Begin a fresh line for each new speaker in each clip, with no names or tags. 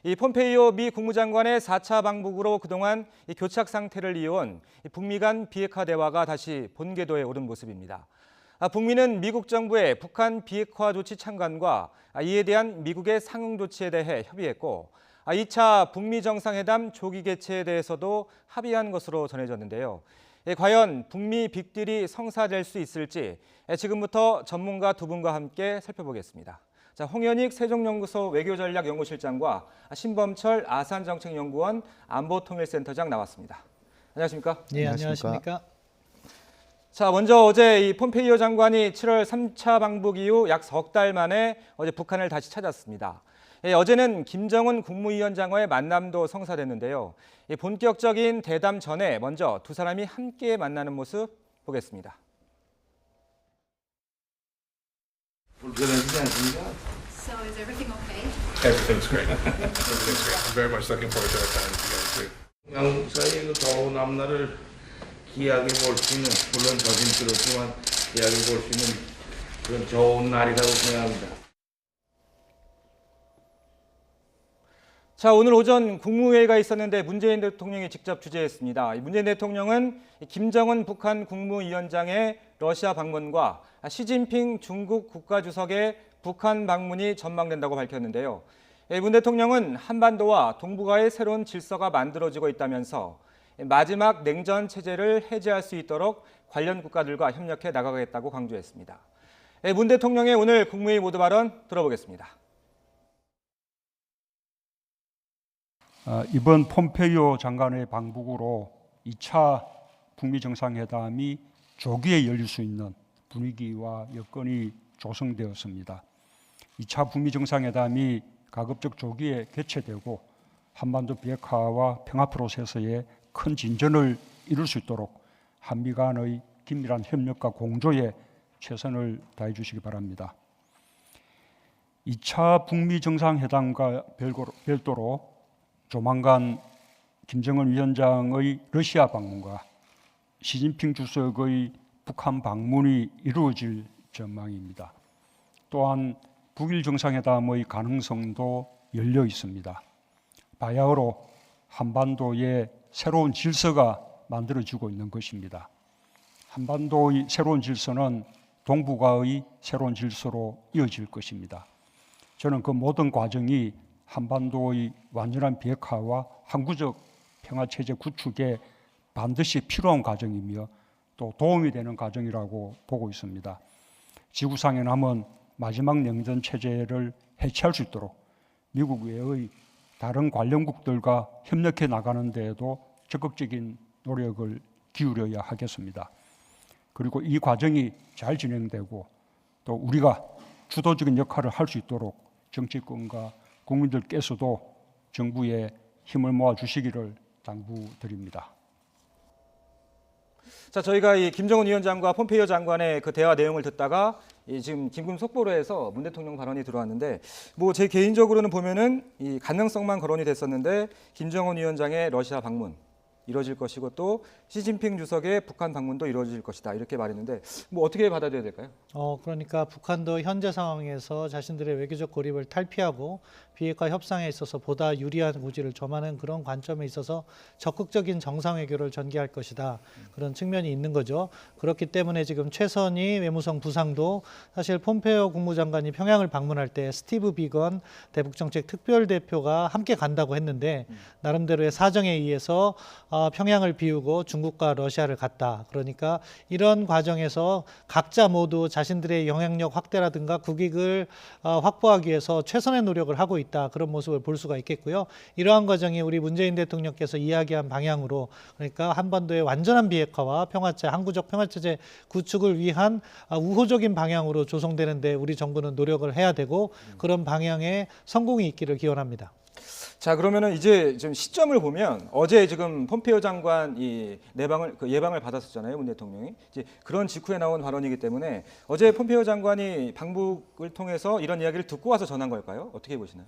이 폼페이오 미 국무장관의 4차 방북으로 그동안 이 교착 상태를 이어온 북미 간 비핵화 대화가 다시 본궤도에 오른 모습입니다. 북미는 미국 정부의 북한 비핵화 조치 참관과 이에 대한 미국의 상응 조치에 대해 협의했고 2차 북미 정상회담 조기 개최에 대해서도 합의한 것으로 전해졌는데요. 과연 북미 빅딜이 성사될 수 있을지 지금부터 전문가 두 분과 함께 살펴보겠습니다. 자, 홍현익 세종연구소 외교전략연구실장과 신범철 아산정책연구원 안보통일센터장 나왔습니다. 안녕하십니까?
네, 안녕하십니까?
자, 먼저 어제 이 폼페이오 장관이 7월 3차 방북 이후 약 석 달 만에 어제 북한을 다시 찾았습니다. 어제는 김정은 국무위원장과의 만남도 성사됐는데요. 본격적인 대담 전에 먼저 두 사람이 함께 만나는 모습 보겠습니다.
불편하시지 않습니까?
So is everything okay?
Everything's great. Everything's great. I'm very much looking forward to our time together too.
양국 사이의 그 더운 앞날을 기약해 볼 수 있는, 물론 조심스럽지만 기약해 볼 수 있는 그런 좋은 날이라고 생각합니다.
자, 오늘 오전 국무회의가 있었는데 문재인 대통령이 직접 주재했습니다. 문재인 대통령은 김정은 북한 국무위원장의 러시아 방문과 시진핑 중국 국가주석의 북한 방문이 전망된다고 밝혔는데요. 문 대통령은 한반도와 동북아의 새로운 질서가 만들어지고 있다면서 마지막 냉전 체제를 해제할 수 있도록 관련 국가들과 협력해 나가겠다고 강조했습니다. 문 대통령의 오늘 국무회의 모두 발언 들어보겠습니다.
이번 폼페이오 장관의 방북으로 2차 북미 정상회담이 조기에 열릴 수 있는 분위기와 여건이 조성되었습니다. 2차 북미 정상회담이 가급적 조기에 개최되고 한반도 비핵화와 평화 프로세스에 큰 진전을 이룰 수 있도록 한미 간의 긴밀한 협력과 공조에 최선을 다해 주시기 바랍니다. 2차 북미 정상회담과 별도로 조만간 김정은 위원장의 러시아 방문과 시진핑 주석의 북한 방문이 이루어질 전망입니다. 또한 북일 정상회담의 가능성도 열려 있습니다. 바야흐로 한반도의 새로운 질서가 만들어지고 있는 것입니다. 한반도의 새로운 질서는 동북아의 새로운 질서로 이어질 것입니다. 저는 그 모든 과정이 한반도의 완전한 비핵화와 항구적 평화체제 구축에 반드시 필요한 과정이며 또 도움이 되는 과정이라고 보고 있습니다. 지구상에 남은 마지막 냉전 체제를 해체할 수 있도록 미국 외의 다른 관련국들과 협력해 나가는 데에도 적극적인 노력을 기울여야 하겠습니다. 그리고 이 과정이 잘 진행되고 또 우리가 주도적인 역할을 할 수 있도록 정치권과 국민들께서도 정부에 힘을 모아 주시기를 당부드립니다.
자, 저희가 이 김정은 위원장과 폼페이오 장관의 그 대화 내용을 듣다가 지금 긴급 속보로 해서 문 대통령 발언이 들어왔는데 뭐 제 개인적으로는 보면은 이 가능성만 거론이 됐었는데 김정은 위원장의 러시아 방문 이루어질 것이고 또 시진핑 주석의 북한 방문도 이루어질 것이다 이렇게 말했는데 뭐 어떻게 받아들여야 될까요?
그러니까 북한도 현재 상황에서 자신들의 외교적 고립을 탈피하고 비핵화 협상에 있어서 보다 유리한 고지를 점하는 그런 관점에 있어서 적극적인 정상외교를 전개할 것이다. 그런 측면이 있는 거죠. 그렇기 때문에 지금 최선희 외무성 부상도 사실 폼페이오 국무장관이 평양을 방문할 때 스티브 비건 대북정책 특별대표가 함께 간다고 했는데 나름대로의 사정에 의해서 평양을 비우고 중국과 러시아를 갔다. 그러니까 이런 과정에서 각자 모두 자신들의 영향력 확대라든가 국익을 확보하기 위해서 최선의 노력을 하고 있다. 그런 모습을 볼 수가 있겠고요. 이러한 과정이 우리 문재인 대통령께서 이야기한 방향으로 그러니까 한반도의 완전한 비핵화와 항구적 평화체제 구축을 위한 우호적인 방향으로 조성되는데 우리 정부는 노력을 해야 되고 그런 방향에 성공이 있기를 기원합니다.
자, 그러면은 이제 좀 시점을 보면 어제 지금 폼페이오 장관 예방을 받았었잖아요, 문 대통령이. 이제 그런 직후에 나온 발언이기 때문에 어제 폼페이오 장관이 방북을 통해서 이런 이야기를 듣고 와서 전한 걸까요? 어떻게 보시나요?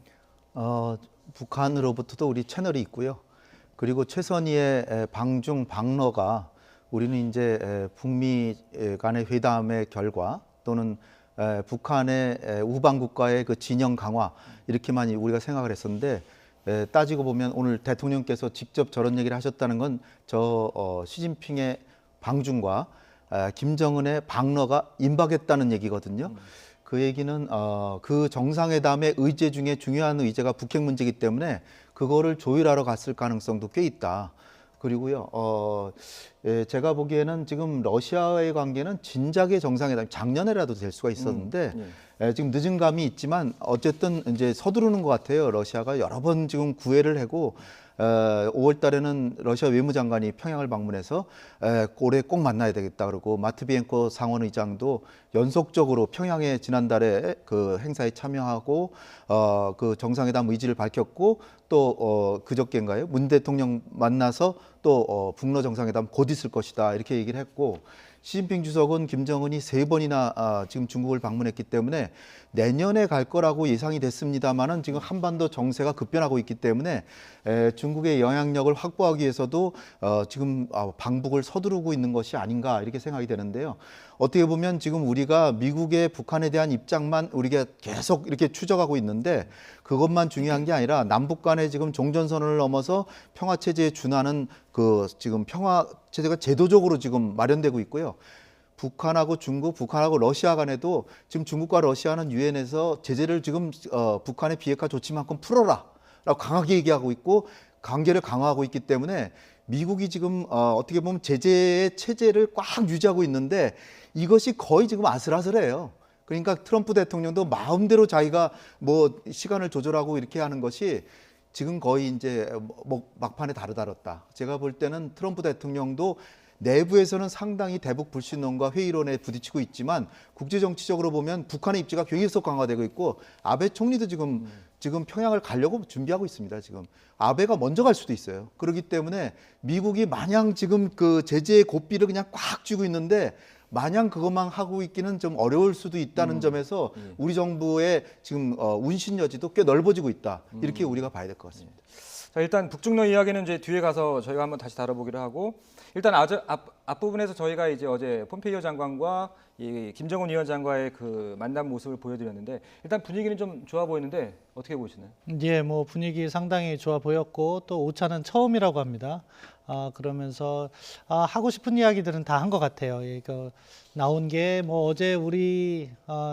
북한으로부터도 우리 채널이 있고요. 그리고 최선희의 방중 방러가 우리는 이제 북미 간의 회담의 결과 또는 북한의 우방 국가의 그 진영 강화 이렇게만 우리가 생각을 했었는데 따지고 보면 오늘 대통령께서 직접 저런 얘기를 하셨다는 건 시진핑의 방중과 김정은의 방러가 임박했다는 얘기거든요. 그 얘기는 그 정상회담의 의제 중에 중요한 의제가 북핵 문제이기 때문에 그거를 조율하러 갔을 가능성도 꽤 있다. 그리고요, 제가 보기에는 지금 러시아와의 관계는 진작에 정상회담, 작년에라도 될 수가 있었는데 지금 늦은 감이 있지만 어쨌든 이제 서두르는 것 같아요. 러시아가 여러 번 지금 구애를 하고 5월 달에는 러시아 외무장관이 평양을 방문해서 올해 꼭 만나야 되겠다 그러고 마트비엔코 상원의장도 연속적으로 평양에 지난달에 그 행사에 참여하고 그 정상회담 의지를 밝혔고 또 그저께인가요? 문 대통령 만나서 또 북러 정상회담 곧 있을 것이다 이렇게 얘기를 했고 시진핑 주석은 김정은이 3번이나 지금 중국을 방문했기 때문에 내년에 갈 거라고 예상이 됐습니다만은 지금 한반도 정세가 급변하고 있기 때문에 중국의 영향력을 확보하기 위해서도 지금 방북을 서두르고 있는 것이 아닌가 이렇게 생각이 되는데요. 어떻게 보면 지금 우리가 미국의 북한에 대한 입장만 우리가 계속 이렇게 추적하고 있는데 그것만 중요한 게 아니라 남북 간에 지금 종전선언을 넘어서 평화 체제에 준하는 그 지금 평화 체제가 제도적으로 지금 마련되고 있고요. 북한하고 중국, 북한하고 러시아 간에도 지금 중국과 러시아는 유엔에서 제재를 지금 북한의 비핵화 조치만큼 풀어라 라고 강하게 얘기하고 있고 관계를 강화하고 있기 때문에 미국이 지금 어떻게 보면 제재의 체제를 꽉 유지하고 있는데 이것이 거의 지금 아슬아슬해요. 그러니까 트럼프 대통령도 마음대로 자기가 뭐 시간을 조절하고 이렇게 하는 것이 지금 거의 이제 막판에 다르다랐다. 제가 볼 때는 트럼프 대통령도 내부에서는 상당히 대북 불신론과 회의론에 부딪히고 있지만 국제 정치적으로 보면 북한의 입지가 계속 강화되고 있고 아베 총리도 지금 평양을 가려고 준비하고 있습니다. 지금 아베가 먼저 갈 수도 있어요. 그렇기 때문에 미국이 마냥 지금 그 제재의 고삐를 그냥 꽉 쥐고 있는데 마냥 그것만 하고 있기는 좀 어려울 수도 있다는 점에서 우리 정부의 지금 운신 여지도 꽤 넓어지고 있다. 이렇게 우리가 봐야 될 것 같습니다.
자, 일단 북중러 이야기는 이제 뒤에 가서 저희가 한번 다시 다뤄보기로 하고 일단 앞부분에서 저희가 이제 어제 폼페이오 장관과 이 김정은 위원장과의 그 만남 모습을 보여드렸는데 일단 분위기는 좀 좋아 보이는데 어떻게 보시나요?
예, 뭐 분위기 상당히 좋아 보였고 또 오차는 처음이라고 합니다. 그러면서 하고 싶은 이야기들은 다 한 것 같아요. 그 나온 게 뭐 어제 우리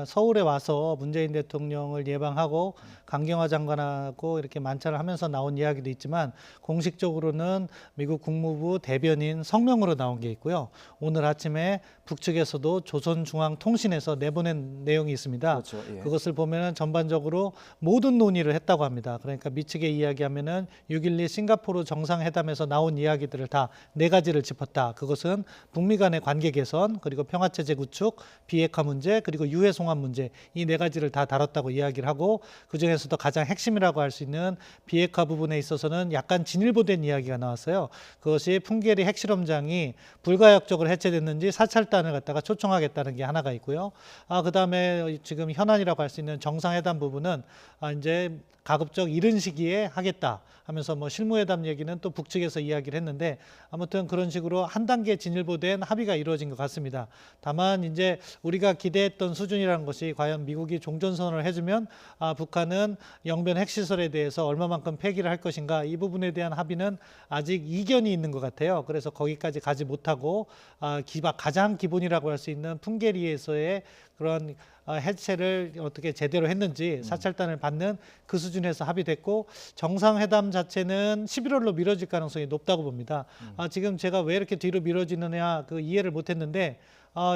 서울에 와서 문재인 대통령을 예방하고 강경화 장관하고 이렇게 만찬을 하면서 나온 이야기도 있지만 공식적으로는 미국 국무부 대변인 성명으로 나온 게 있고요. 오늘 아침에 북측에서도 조선중앙통신에서 내보낸 내용이 있습니다.
그렇죠. 예.
그것을 보면은 전반적으로 모든 논의를 했다고 합니다. 그러니까 미측에 이야기하면은 6.12 싱가포르 정상회담에서 나온 이야기들을 다 4가지를 짚었다. 그것은 북미 간의 관계 개선, 그리고 평화체제 구축, 비핵화 문제, 그리고 유해 송환 문제 이 4가지를 다 다뤘다고 이야기를 하고 그중에서도 가장 핵심이라고 할 수 있는 비핵화 부분에 있어서는 약간 진일보된 이야기가 나왔어요. 그것이 풍계리 핵실험장이 불가역적으로 해체됐는지 사찰단을 갖다가 초청하겠다는 게 하나가 있고요. 그다음에 지금 현안이라고 할 수 있는 정상회담 부분은 이제 가급적 이른 시기에 하겠다 하면서 뭐 실무회담 얘기는 또 북측에서 이야기를 했는데 아무튼 그런 식으로 한 단계 진일보된 합의가 이루어진 것 같습니다. 다만 이제 우리가 기대했던 수준이라는 것이 과연 미국이 종전선언을 해주면 북한은 영변 핵시설에 대해서 얼마만큼 폐기를 할 것인가 이 부분에 대한 합의는 아직 이견이 있는 것 같아요. 그래서 거기까지 가지 못하고 가장 기본이라고 할 수 있는 풍계리에서의 그런 해체를 어떻게 제대로 했는지 사찰단을 받는 그 수준에서 합의됐고 정상회담 자체는 11월로 미뤄질 가능성이 높다고 봅니다. 지금 제가 왜 이렇게 뒤로 미뤄지느냐 그 이해를 못했는데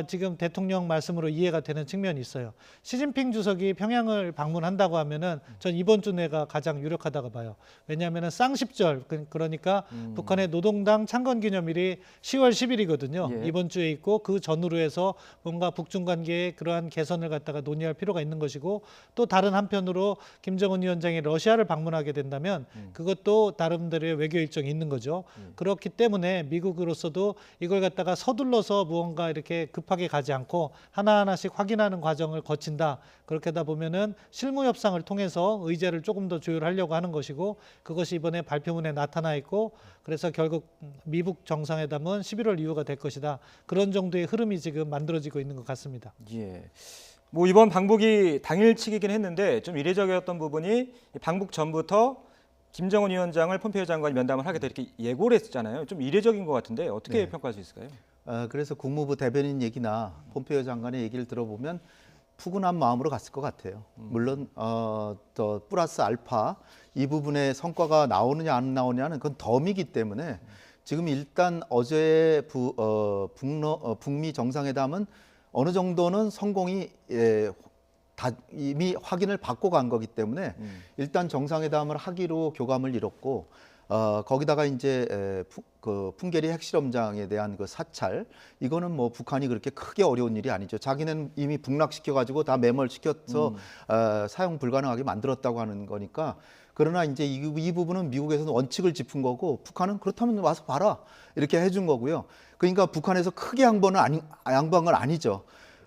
지금 대통령 말씀으로 이해가 되는 측면이 있어요. 시진핑 주석이 평양을 방문한다고 하면은 전 이번 주 내가 가장 유력하다고 봐요. 왜냐하면은 쌍십절 그러니까 북한의 노동당 창건기념일이 10월 10일이거든요.
예.
이번 주에 있고 그 전후로 해서 뭔가 북중 관계의 그러한 개선을 갖다가 논의할 필요가 있는 것이고 또 다른 한편으로 김정은 위원장이 러시아를 방문하게 된다면 그것도 나름대로의 외교 일정이 있는 거죠. 그렇기 때문에 미국으로서도 이걸 갖다가 서둘러서 무언가 이렇게 급하게 가지 않고 하나하나씩 확인하는 과정을 거친다. 그렇게 하다 보면은 실무 협상을 통해서 의제를 조금 더 조율하려고 하는 것이고 그것이 이번에 발표문에 나타나 있고 그래서 결국 미북 정상회담은 11월 이후가 될 것이다. 그런 정도의 흐름이 지금 만들어지고 있는 것 같습니다.
예. 뭐 이번 방북이 당일치기긴 했는데 좀 이례적이었던 부분이 방북 전부터 김정은 위원장을 폼페이오 장관이 면담을 하게 돼 이렇게 예고를 했잖아요. 좀 이례적인 것 같은데 어떻게
네.
평가할 수 있을까요?
그래서 국무부 대변인 얘기나 폼페이오 장관의 얘기를 들어보면 푸근한 마음으로 갔을 것 같아요. 물론 더 플러스 알파 이 부분의 성과가 나오느냐 안 나오느냐는 그건 덤이기 때문에 지금 일단 어제 북미 정상회담은 어느 정도는 성공이 이미 확인을 받고 간 거기 때문에 일단 정상회담을 하기로 교감을 이뤘고 거기다가 이제 그 풍계리 핵실험장에 대한 그 사찰 이거는 뭐 북한이 그렇게 크게 어려운 일이 아니죠. 자기는 이미 북락시켜 가지고 다 매몰시켜서 사용 불가능하게 만들었다고 하는 거니까. 그러나 이제 이 부분은 미국에서는 원칙을 짚은 거고 북한은 그렇다면 와서 봐라 이렇게 해준 거고요. 그러니까 북한에서 크게 양보한 건 아니죠.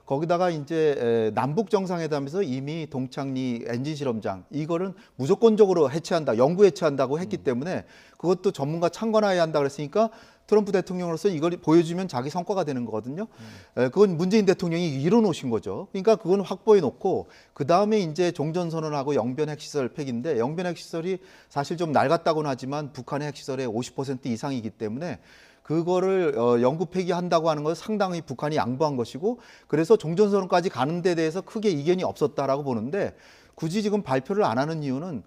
거기다가 이제 남북 정상회담에서 이미 동창리 엔진 실험장 이거는 무조건적으로 해체한다, 영구 해체한다고 했기 때문에 그것도 전문가 참관해야 한다 그랬으니까 트럼프 대통령으로서 이걸 보여주면 자기 성과가 되는 거거든요. 그건 문재인 대통령이 이뤄놓으신 거죠. 그러니까 그건 확보해 놓고 그 다음에 이제 종전선언하고 영변 핵시설 폐기인데 영변 핵시설이 사실 좀 낡았다고는 하지만 북한의 핵시설의 50% 이상이기 때문에 그거를 영구 폐기한다고 하는 건 상당히 북한이 양보한 것이고 그래서 종전선언까지 가는 데 대해서 크게 이견이 없었다라고 보는데 굳이 지금 발표를 안 하는 이유는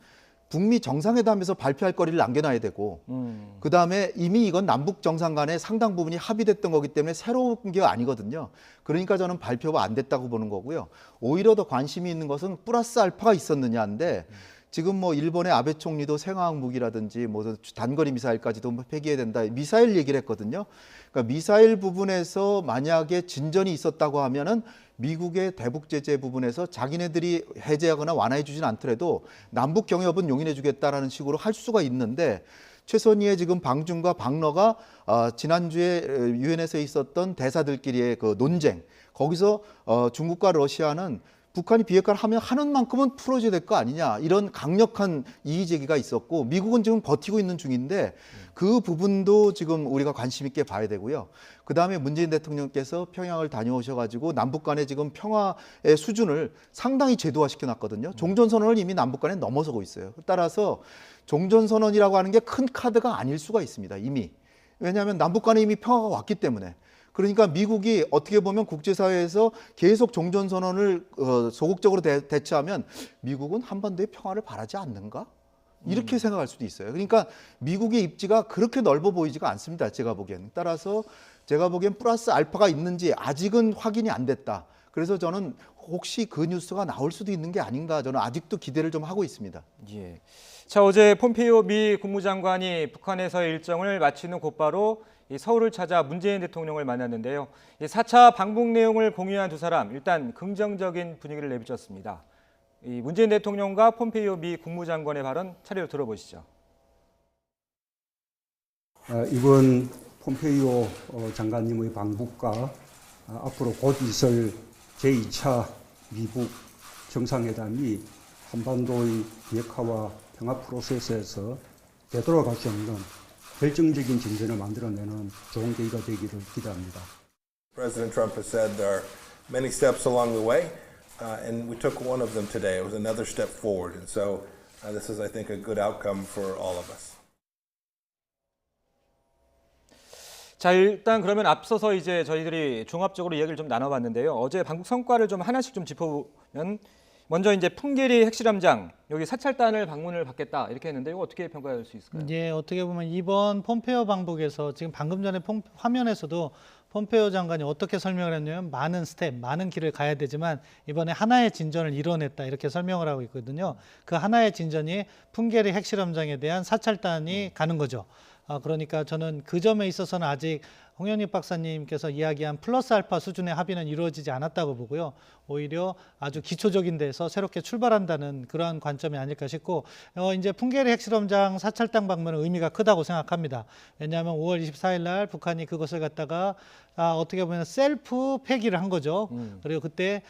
북미 정상회담에서 발표할 거리를 남겨놔야 되고 그다음에 이미 이건 남북 정상 간에 상당 부분이 합의됐던 거기 때문에 새로운 게 아니거든요. 그러니까 저는 발표가 안 됐다고 보는 거고요. 오히려 더 관심이 있는 것은 플러스 알파가 있었느냐인데 지금 뭐 일본의 아베 총리도 생화학 무기라든지 뭐 단거리 미사일까지도 폐기해야 된다. 미사일 얘기를 했거든요. 그러니까 미사일 부분에서 만약에 진전이 있었다고 하면은 미국의 대북 제재 부분에서 자기네들이 해제하거나 완화해 주진 않더라도 남북 경협은 용인해 주겠다라는 식으로 할 수가 있는데 최선희의 지금 방중과 방러가 지난주에 유엔에서 있었던 대사들끼리의 그 논쟁 거기서 중국과 러시아는 북한이 비핵화를 하는 만큼은 풀어줘야 될 거 아니냐 이런 강력한 이의 제기가 있었고 미국은 지금 버티고 있는 중인데 그 부분도 지금 우리가 관심 있게 봐야 되고요. 그다음에 문재인 대통령께서 평양을 다녀오셔가지고 남북 간의 지금 평화의 수준을 상당히 제도화시켜 놨거든요. 종전선언을 이미 남북 간에 넘어서고 있어요. 따라서 종전선언이라고 하는 게 큰 카드가 아닐 수가 있습니다. 이미. 왜냐하면 남북 간에 이미 평화가 왔기 때문에. 그러니까 미국이 어떻게 보면 국제사회에서 계속 종전선언을 소극적으로 대처하면 미국은 한반도의 평화를 바라지 않는가? 이렇게 생각할 수도 있어요. 그러니까 미국의 입지가 그렇게 넓어 보이지가 않습니다. 제가 보기엔. 따라서 제가 보기엔 플러스 알파가 있는지 아직은 확인이 안 됐다. 그래서 저는 혹시 그 뉴스가 나올 수도 있는 게 아닌가 저는 아직도 기대를 좀 하고 있습니다.
예. 자, 어제 폼페이오 미 국무장관이 북한에서의 일정을 마치는 곧바로 서울을 찾아 문재인 대통령을 만났는데요. 4차 방북 내용을 공유한 두 사람 일단 긍정적인 분위기를 내비쳤습니다. 문재인 대통령과 폼페이오 미 국무장관의 발언 차례로 들어보시죠.
이번 폼페이오 장관님의 방북과 앞으로 곧 있을 제2차 미북 정상회담이 한반도의 비핵화와 평화 프로세스에서 되돌아갈 수 없는 결정적인 진전을 만들어내는 좋은 계기가 되기를 기대합니다.
President Trump has said there are many steps along the way, and we took one of them today. It was another step forward, and so this is, I think, a good outcome for all of us.
자, 일단 그러면 앞서서 이제 저희들이 종합적으로 이야기를 좀 나눠봤는데요. 어제 방북 성과를 좀 하나씩 좀 짚어보면 먼저 이제 풍계리 핵실험장 여기 사찰단을 방문을 받겠다 이렇게 했는데 이거 어떻게 평가할 수 있을까요?
예, 어떻게 보면 이번 폼페이오 방북에서 지금 방금 전에 화면에서도 폼페이오 장관이 어떻게 설명을 했냐면 많은 스텝, 많은 길을 가야 되지만 이번에 하나의 진전을 이뤄냈다 이렇게 설명을 하고 있거든요. 그 하나의 진전이 풍계리 핵실험장에 대한 사찰단이 가는 거죠. 그러니까 저는 그 점에 있어서는 아직 홍영립 박사님께서 이야기한 플러스 알파 수준의 합의는 이루어지지 않았다고 보고요. 오히려 아주 기초적인 데서 새롭게 출발한다는 그러한 관점이 아닐까 싶고 이제 풍계리 핵실험장 사찰당 방문은 의미가 크다고 생각합니다. 왜냐하면 5월 24일 날 북한이 그것을 갖다가 어떻게 보면 셀프 폐기를 한 거죠. 그리고 그때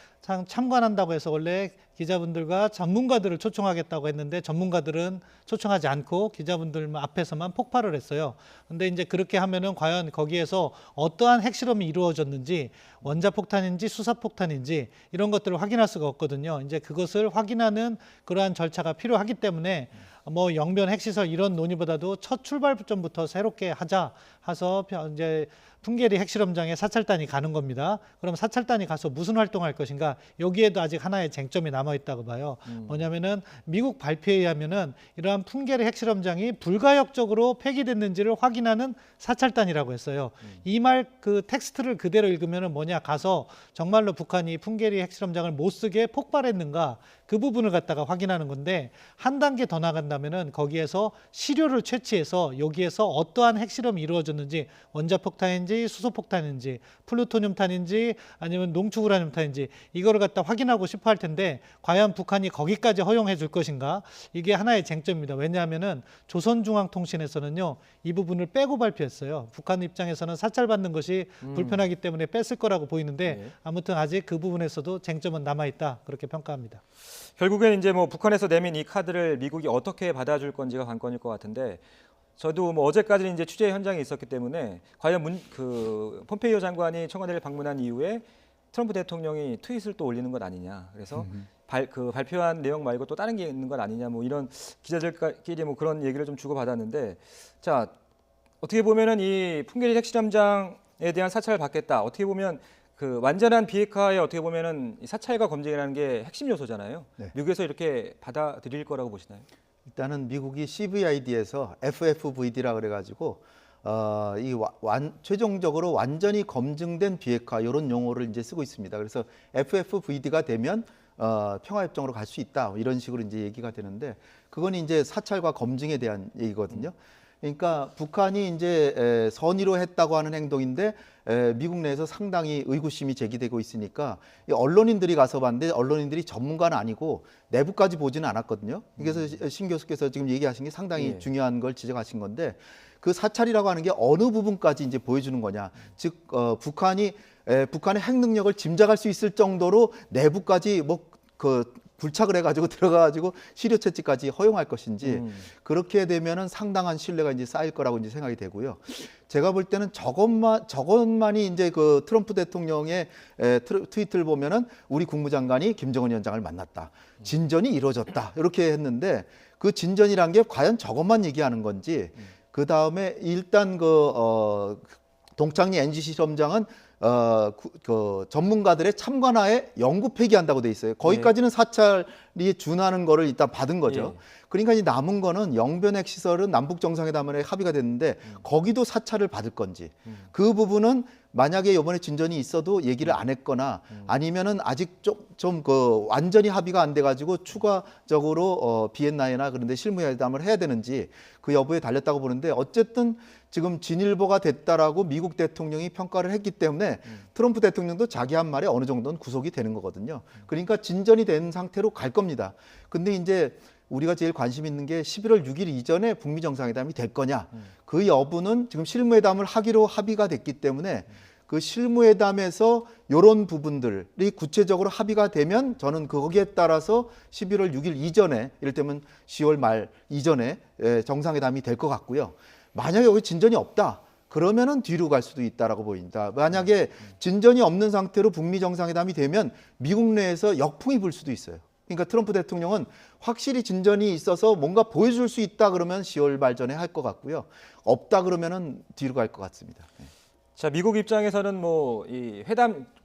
참관한다고 해서 원래 기자분들과 전문가들을 초청하겠다고 했는데 전문가들은 초청하지 않고 기자분들 앞에서만 폭발을 했어요. 근데 이제 그렇게 하면은 과연 거기에서 어떠한 핵실험이 이루어졌는지 원자폭탄인지 수사폭탄인지 이런 것들을 확인할 수가 없거든요. 이제 그것을 확인하는 그러한 절차가 필요하기 때문에 뭐 영변 핵시설 이런 논의보다도 첫 출발점부터 새롭게 하자 해서 이제 풍계리 핵실험장에 사찰단이 가는 겁니다. 그럼 사찰단이 가서 무슨 활동할 것인가? 여기에도 아직 하나의 쟁점이 남아 있다고 봐요. 뭐냐면은 미국 발표에 의하면은 이러한 풍계리 핵실험장이 불가역적으로 폐기됐는지를 확인하는 사찰단이라고 했어요. 이 말 그 텍스트를 그대로 읽으면은 뭐냐? 가서 정말로 북한이 풍계리 핵실험장을 못 쓰게 폭발했는가? 그 부분을 갖다가 확인하는 건데 한 단계 더 나간다면은 거기에서 시료를 채취해서 여기에서 어떠한 핵실험이 이루어졌는지 원자폭탄인지 수소폭탄인지 플루토늄탄인지 아니면 농축우라늄탄인지 이거를 갖다 확인하고 싶어 할 텐데 과연 북한이 거기까지 허용해 줄 것인가? 이게 하나의 쟁점입니다. 왜냐하면은 조선중앙통신에서는요 이 부분을 빼고 발표했어요. 북한 입장에서는 사찰받는 것이 불편하기 때문에 뺐을 거라고 보이는데 아무튼 아직 그 부분에서도 쟁점은 남아 있다 그렇게 평가합니다.
결국엔 이제 뭐 북한에서 내민 이 카드를 미국이 어떻게 받아줄 건지가 관건일 것 같은데 저도 뭐 어제까지는 이제 취재 현장에 있었기 때문에 과연 폼페이오 장관이 청와대를 방문한 이후에 트럼프 대통령이 트윗을 또 올리는 것 아니냐. 그래서 발표한 내용 말고 또 다른 게 있는 것 아니냐. 뭐 이런 기자들끼리 뭐 그런 얘기를 좀 주고받았는데 자 어떻게 보면은 이 풍계리 핵실험장에 대한 사찰을 받겠다. 어떻게 보면 그 완전한 비핵화에 어떻게 보면은 이 사찰과 검증이라는 게 핵심 요소잖아요.
네.
미국에서 이렇게 받아들일 거라고 보시나요?
일단은 미국이 CVID에서 FFVD라 그래가지고 최종적으로 완전히 검증된 비핵화 이런 용어를 이제 쓰고 있습니다. 그래서 FFVD가 되면 평화협정으로 갈 수 있다 이런 식으로 이제 얘기가 되는데 그건 이제 사찰과 검증에 대한 얘기거든요. 그러니까 북한이 이제 선의로 했다고 하는 행동인데 미국 내에서 상당히 의구심이 제기되고 있으니까 언론인들이 가서 봤는데 언론인들이 전문가는 아니고 내부까지 보지는 않았거든요. 그래서 신 교수께서 지금 얘기하신 게 상당히 중요한 걸 지적하신 건데 그 사찰이라고 하는 게 어느 부분까지 이제 보여주는 거냐. 즉 북한의 핵 능력을 짐작할 수 있을 정도로 내부까지 굴착을 해가지고 들어가가지고 시료 채취까지 허용할 것인지 그렇게 되면은 상당한 신뢰가 이제 쌓일 거라고 이제 생각이 되고요. 제가 볼 때는 저것만이 이제 그 트럼프 대통령의 트위트를 보면은 우리 국무장관이 김정은 위원장을 만났다, 진전이 이루어졌다 이렇게 했는데 그 진전이란 게 과연 저것만 얘기하는 건지 그 다음에 일단 동창리 NG 실험장은 전문가들의 참관하에 영구 폐기한다고 돼 있어요. 거기까지는 사찰이 준하는 거를 일단 받은 거죠. 그러니까 이제 남은 거는 영변핵 시설은 남북 정상회담에 합의가 됐는데 거기도 사찰을 받을 건지 그 부분은 만약에 이번에 진전이 있어도 얘기를 안 했거나 아니면은 아직 좀 완전히 합의가 안 돼가지고 추가적으로 비엔나에나 그런데 실무회담을 해야 되는지 그 여부에 달렸다고 보는데 어쨌든 지금 진일보가 됐다라고 미국 대통령이 평가를 했기 때문에 트럼프 대통령도 자기 한 말에 어느 정도는 구속이 되는 거거든요. 그러니까 진전이 된 상태로 갈 겁니다. 근데 이제 우리가 제일 관심 있는 게 11월 6일 이전에 북미 정상회담이 될 거냐. 그 여부는 지금 실무회담을 하기로 합의가 됐기 때문에 그 실무회담에서 이런 부분들이 구체적으로 합의가 되면 저는 거기에 따라서 11월 6일 이전에 이를테면 10월 말 이전에 정상회담이 될 것 같고요. 만약에 여기 진전이 없다. 그러면은 뒤로 갈 수도 있다라고 보인다. 만약에 진전이 없는 상태로 북미 정상회담이 되면 미국 내에서 역풍이 불 수도 있어요. 그러니까 트럼프 대통령은 확실히 진전이 있어서 뭔가 보여줄 수 있다 그러면 10월 말 전에 할 것 같고요. 없다 그러면은 뒤로 갈 것 같습니다.
자, 미국 입장에서는 뭐 이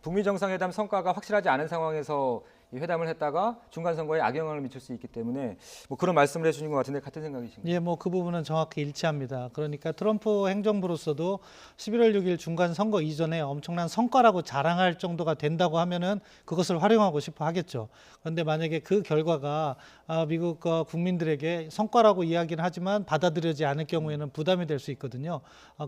북미 정상회담 성과가 확실하지 않은 상황에서 이 회담을 했다가 중간 선거에 악영향을 미칠 수 있기 때문에 뭐 그런 말씀을 해주신 것 같은데 같은 생각이신가요?
예, 뭐 그 부분은 정확히 일치합니다. 그러니까 트럼프 행정부로서도 11월 6일 중간 선거 이전에 엄청난 성과라고 자랑할 정도가 된다고 하면은 그것을 활용하고 싶어 하겠죠. 그런데 만약에 그 결과가 미국 국민들에게 성과라고 이야기는 하지만 받아들여지지 않을 경우에는 부담이 될 수 있거든요.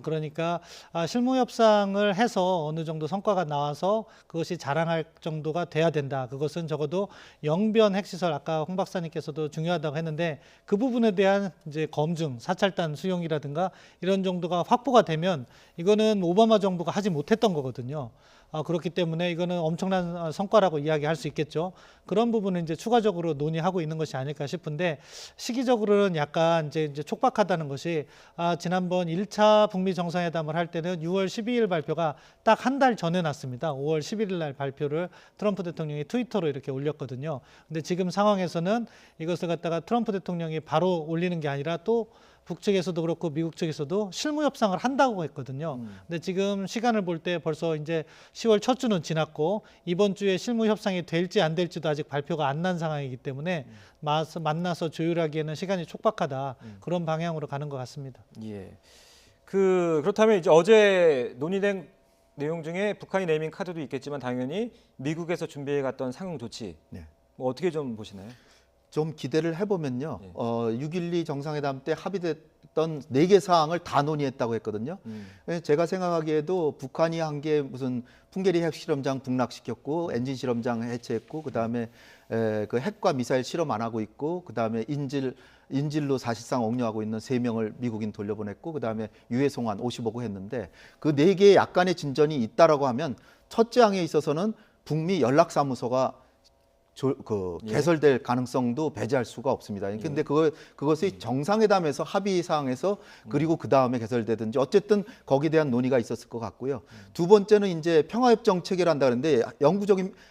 그러니까 실무 협상을 해서 어느 정도 성과가 나와서 그것이 자랑할 정도가 돼야 된다. 그것은 적어도 영변 핵시설 아까 홍 박사님께서도 중요하다고 했는데 그 부분에 대한 이제 검증, 사찰단 수용이라든가 이런 정도가 확보가 되면 이거는 오바마 정부가 하지 못했던 거거든요. 그렇기 때문에 이거는 엄청난 성과라고 이야기할 수 있겠죠. 그런 부분은 이제 추가적으로 논의하고 있는 것이 아닐까 싶은데 시기적으로는 약간 이제 촉박하다는 것이 지난번 1차 북미 정상회담을 할 때는 6월 12일 발표가 딱 한 달 전에 났습니다. 5월 11일 날 발표를 트럼프 대통령이 트위터로 이렇게 올렸거든요. 근데 지금 상황에서는 이것을 갖다가 트럼프 대통령이 바로 올리는 게 아니라 또 북측에서도 그렇고 미국 측에서도 실무 협상을 한다고 했거든요. 근데 지금 시간을 볼 때 벌써 이제 10월 첫 주는 지났고 이번 주에 실무 협상이 될지 안 될지도 아직 발표가 안 난 상황이기 때문에 만나서 조율하기에는 시간이 촉박하다. 그런 방향으로 가는 것 같습니다.
예. 그렇다면 이제 어제 논의된 내용 중에 북한이 내민 카드도 있겠지만 당연히 미국에서 준비해 갔던 상응 조치.
네.
뭐 어떻게 좀 보시나요?
좀 기대를 해보면요.
예.
6.12 정상회담 때 합의됐던 4개 사항을 다 논의했다고 했거든요. 제가 생각하기에도 북한이 한 게 무슨 풍계리 핵실험장 북락시켰고 엔진 실험장 해체했고 그다음에 그 핵과 미사일 실험 안 하고 있고 그다음에 인질로 사실상 억류하고 있는 3명을 미국인 돌려보냈고 그다음에 유해 송환 55구 했는데 그 4개의 약간의 진전이 있다라고 하면 첫째 항에 있어서는 북미 연락사무소가 개설될 가능성도 배제할 수가 없습니다. 근데 그것이 정상회담에서 합의 사항에서 그리고 그 다음에 개설되든지 어쨌든 거기에 대한 논의가 있었을 것 같고요. 두 번째는 이제 평화협정 체결한다 그랬는데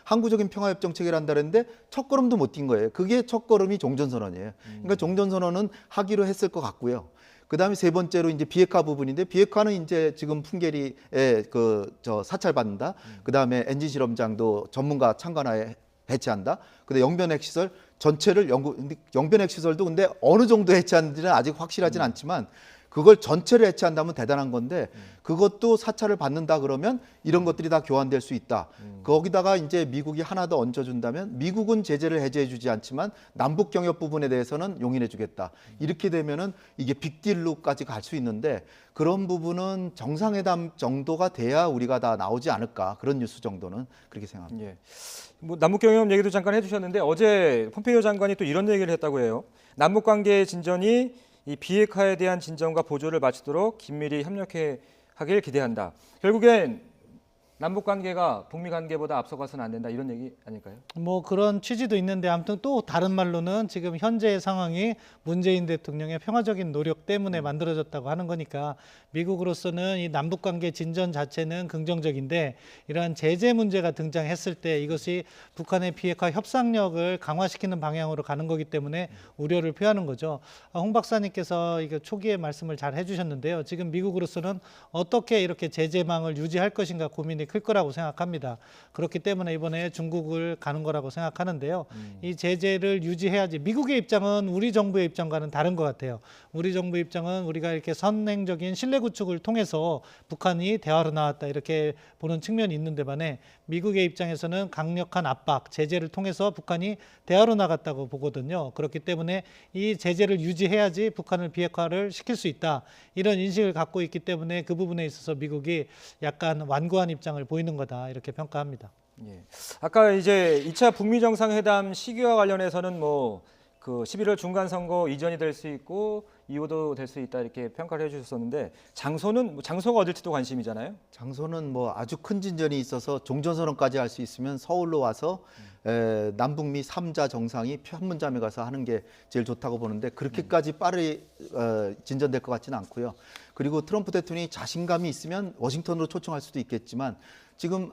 항구적인 평화협정 체결한다 그랬는데 첫 걸음도 못 뛴 거예요. 그게 첫 걸음이 종전선언이에요. 그러니까 종전선언은 하기로 했을 것 같고요. 그다음에 세 번째로 이제 비핵화 부분인데 비핵화는 이제 지금 풍계리에 사찰받는다. 그다음에 엔진 실험장도 전문가 참관하에 해체한다. 근데 영변핵 시설 전체를 영변핵 시설도 근데 어느 정도 해체하는지는 아직 확실하진 않지만 그걸 전체를 해체한다면 대단한 건데 그것도 사찰을 받는다 그러면 이런 것들이 다 교환될 수 있다. 거기다가 이제 미국이 하나 더 얹어준다면 미국은 제재를 해제해주지 않지만 남북 경협 부분에 대해서는 용인해주겠다. 이렇게 되면은 이게 빅딜로까지 갈 수 있는데 그런 부분은 정상회담 정도가 돼야 우리가 다 나오지 않을까. 그런 뉴스 정도는 그렇게 생각합니다.
예. 뭐 남북 경협 얘기도 잠깐 해주셨는데 어제 폼페이오 장관이 또 이런 얘기를 했다고 해요. 남북 관계의 진전이 이 비핵화에 대한 진전과 보조를 마치도록 긴밀히 협력해 하길 기대한다. 결국엔 남북 관계가 북미 관계보다 앞서가서는 안 된다 이런 얘기 아닐까요?
뭐 그런 취지도 있는데 아무튼 또 다른 말로는 지금 현재의 상황이 문재인 대통령의 평화적인 노력 때문에 만들어졌다고 하는 거니까 미국으로서는 이 남북 관계 진전 자체는 긍정적인데 이러한 제재 문제가 등장했을 때 이것이 북한의 비핵화 협상력을 강화시키는 방향으로 가는 거기 때문에 우려를 표하는 거죠. 홍 박사님께서 이거 초기에 말씀을 잘 해주셨는데요. 지금 미국으로서는 어떻게 이렇게 제재망을 유지할 것인가 고민이 클 거라고 생각합니다. 그렇기 때문에 이번에 중국을 가는 거라고 생각하는데요. 이 제재를 유지해야지. 미국의 입장은 우리 정부의 입장과는 다른 것 같아요. 우리 정부 입장은 우리가 이렇게 선행적인 신뢰 구축을 통해서 북한이 대화로 나왔다 이렇게 보는 측면이 있는데 반해 미국의 입장에서는 강력한 압박, 제재를 통해서 북한이 대화로 나갔다고 보거든요. 그렇기 때문에 이 제재를 유지해야지 북한을 비핵화를 시킬 수 있다. 이런 인식을 갖고 있기 때문에 그 부분에 있어서 미국이 약간 완고한 입장을 보이는 거다 이렇게 평가합니다.
예. 아까 이제 2차 북미 정상회담 시기와 관련해서는 뭐 그 11월 중간 선거 이전이 될 수 있고 이후도 될 수 있다 이렇게 평가를 해주셨었는데 장소는 장소가 어딜지도 관심이잖아요.
장소는 뭐 아주 큰 진전이 있어서 종전선언까지 할 수 있으면 서울로 와서 남북미 3자 정상이 판문점에 가서 하는 게 제일 좋다고 보는데 그렇게까지 빠르게 진전될 것 같지는 않고요. 그리고 트럼프 대통령이 자신감이 있으면 워싱턴으로 초청할 수도 있겠지만 지금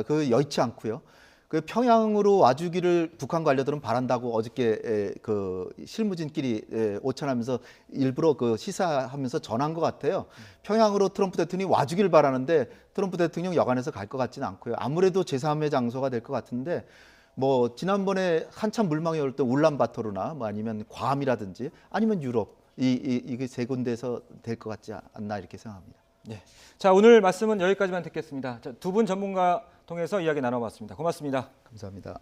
그 여의치 않고요. 그 평양으로 와주기를 북한 관료들은 바란다고 어저께 그 실무진끼리 오찬하면서 일부러 그 시사하면서 전한 것 같아요. 평양으로 트럼프 대통령이 와주기를 바라는데 트럼프 대통령 여간해서 갈 것 같지는 않고요. 아무래도 제3의 장소가 될 것 같은데 뭐 지난번에 한참 물망에 올 때 울란바토르나 뭐 아니면 괌이라든지 아니면 유럽 이게 세 군데에서 될 것 같지 않나 이렇게 생각합니다.
네. 자, 오늘 말씀은 여기까지만 듣겠습니다. 두 분 전문가 통해서 이야기 나눠봤습니다. 고맙습니다.
감사합니다.